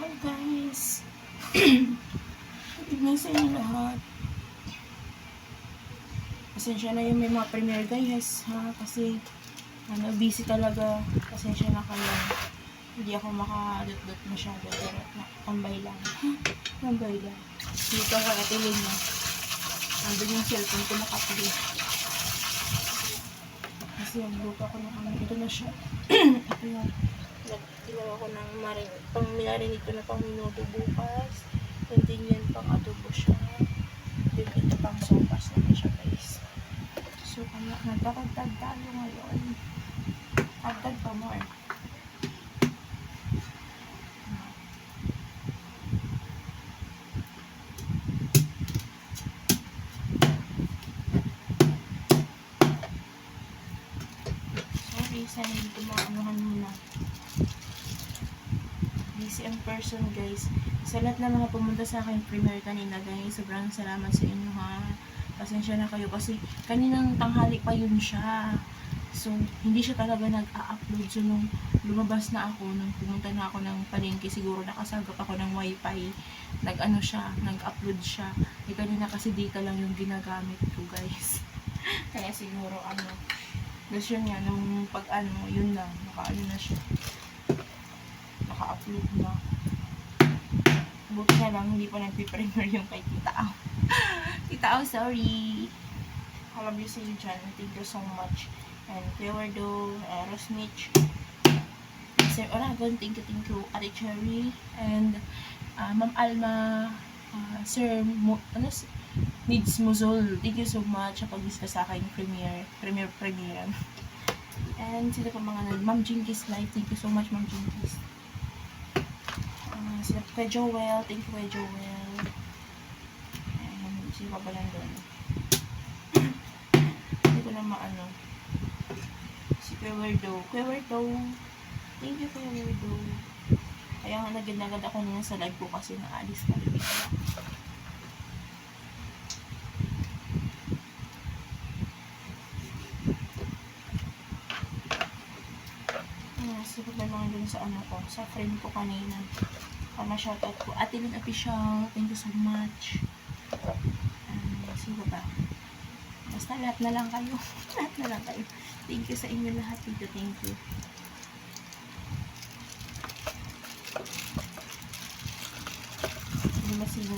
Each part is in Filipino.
Hi guys! Good evening sa inyo lahat. Pasensya na yung may mga premiere guys ha, kasi busy talaga. Pasensya na kayo. Hindi ako makadot-dot masyado, pero tambay lang. Tambay lang. Dito ako atilin na. Andun yung cellphone ko nakapili. Kasi yung lupa ko na ito na siya. Ito yung ginawa ko ng minarinate ko na pang minuto bukas. And then yan pang adobo siya. Then ito pang sopas naman siya guys. So kaya nagkakagtag tayo ngayon. Agtag pa more. Sorry, sana hindi ko maanuhan muna. Busy ang person guys. Sa lahat na mga pumunta sa akin premiere kanina guys, sobrang salamat sa inyo ha. Pasensya na kayo kasi kaninang tanghali pa yun siya. So, hindi siya talaga nag-a-upload. So, nung lumabas na ako, nung pumunta na ako ng palengke, siguro nakasagap ako ng wifi, nag-upload siya. E kanina kasi data lang yung ginagamit ko guys. Kaya siguro tapos yun nga, nung yun na, na siya. Naka-upload na. Buti na lang, hindi pa nagpiprimer yung kay Tita Au. Tita Au, sorry. I love you sa you dyan. Thank you so much. And Kuya Wardo, Rosmich, Sir Oragon, thank you, Ate Cherry, and Ma'am Alma, Sir Needs Muzol, thank you so much sa pag-vista sa akin premiere. And sila pa mga Ma'am Jinkies Live, thank you so much Ma'am Jinkies. Sila Kuya Joel, thank you Kuya Joel. And sila pa ba lang doon? Hindi ko na maano. Si Kuya Wardo, thank you Kuya Wardo. Kaya nga nagad ako niya sa live ko kasi naalis ka rin. Sila pa lang doon sa sa friend ko kanina. Shoutout ko. Ate Lynn Official, thank you so much. Sino ba? Basta lahat na lang kayo. Lahat na lang kayo. Thank you sa inyo lahat dito. Thank you. Hindi masino.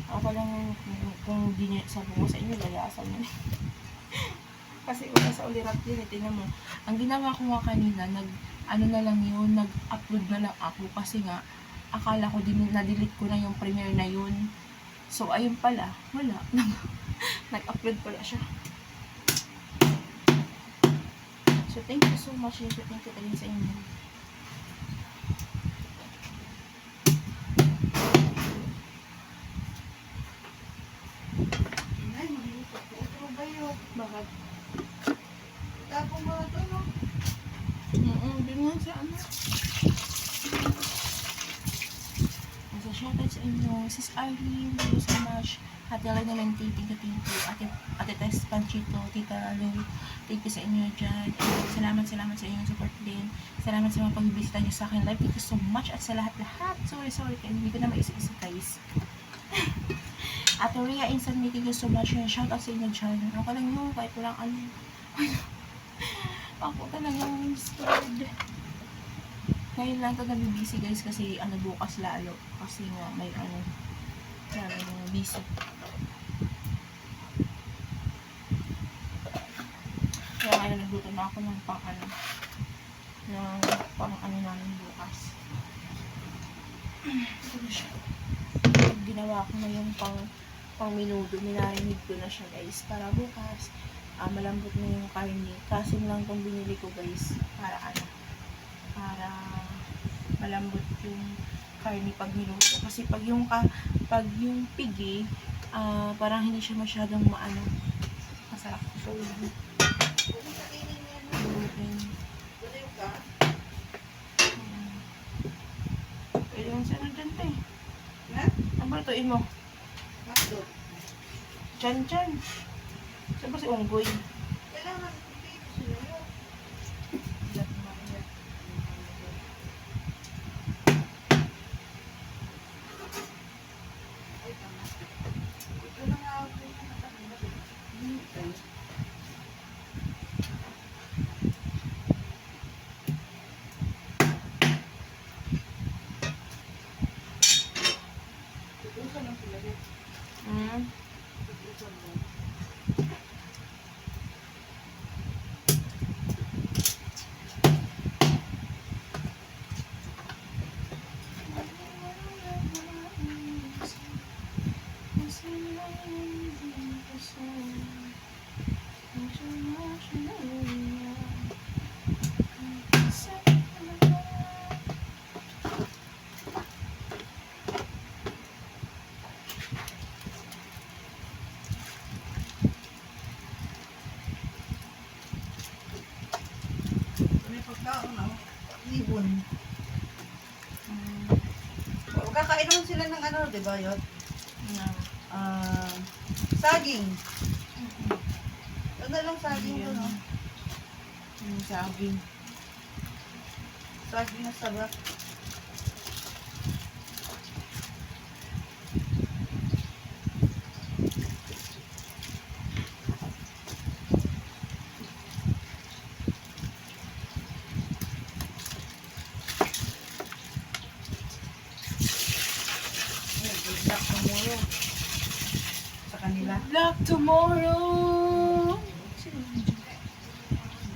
Ako lang kung di nyo sabi mo sa inyo, layasan nyo. Kasi wala sa ulirat yun. Tingnan mo. Ang ginawa ko nga kanina, na lang yun, nag-upload na lang ako kasi nga akala ko na-delete ko na yung premiere na yun. So, ayun pala, wala. Nag-upload pala siya. So, thank you so much. Thank you talaga sa inyo. Ay, mahilutok po. Ito ba yun? Bakit? Tapong mga ito, no? Binungan sa shoutout sa inyo. Sis Arlene, thank you so much. Ate Alay naman, thank you. Ate Tess Panchito, Tita Lou, thank you sa inyo dyan. Salamat sa inyong support din. Salamat sa mga pag-visita nyo sa akin live. Thank you so much at sa lahat. Sorry, kaya hindi ko na maisip-isip guys. Ate Rhea Insan, thank you so much. Shoutout sa inyo dyan. Ako lang yun, kahit walang ako talagang scared. Ngayon lang ito nabibisi guys kasi bukas lalo. Kasi nga may busy. Kaya ngayon nagluto na ako ng pang namin bukas. Ito siya. Ginawa ko na yung pang minudo. Minarinig ko na siya guys. Para bukas malambot na yung karne. Kasi lang itong binili ko guys. Para malambot yung karne pag niluto. Kasi pag yung pigi, parang hindi siya masyadong masarap. So, pwede lang siya dyan tayo. Ano ba lutuin mo? Chan. Saan ba si Unggoy? Kailangan Kakain naman sila ng ano, di ba yun? Na. Saging. Ano lang saging Ayan. doon, no? Yung saging. Saging na saba. Good luck tomorrow. Sa kanila. Luck tomorrow!